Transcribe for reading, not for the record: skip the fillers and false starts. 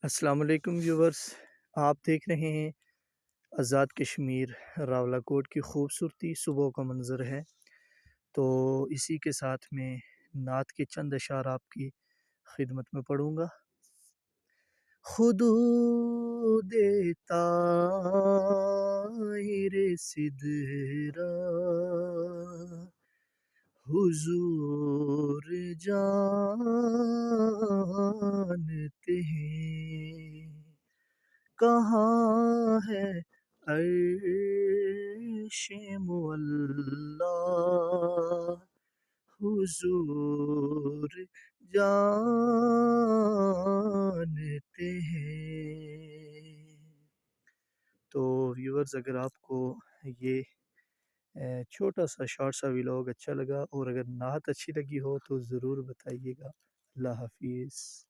السلام علیکم ویورز، آپ دیکھ رہے ہیں آزاد کشمیر راولہ کوٹ کی خوبصورتی صبح کا منظر ہے۔ تو اسی کے ساتھ میں نعت کے چند اشعار آپ کی خدمت میں پڑھوں گا۔ خدود طاہر سدرا حضور جانتے ہیں، کہاں ہے عرش معلی حضور جانتے ہیں۔ تو ویورز، اگر آپ کو یہ چھوٹا سا شارٹ سا ولاگ اچھا لگا اور اگر نعت اچھی لگی ہو تو ضرور بتائیے گا۔ اللہ حافظ۔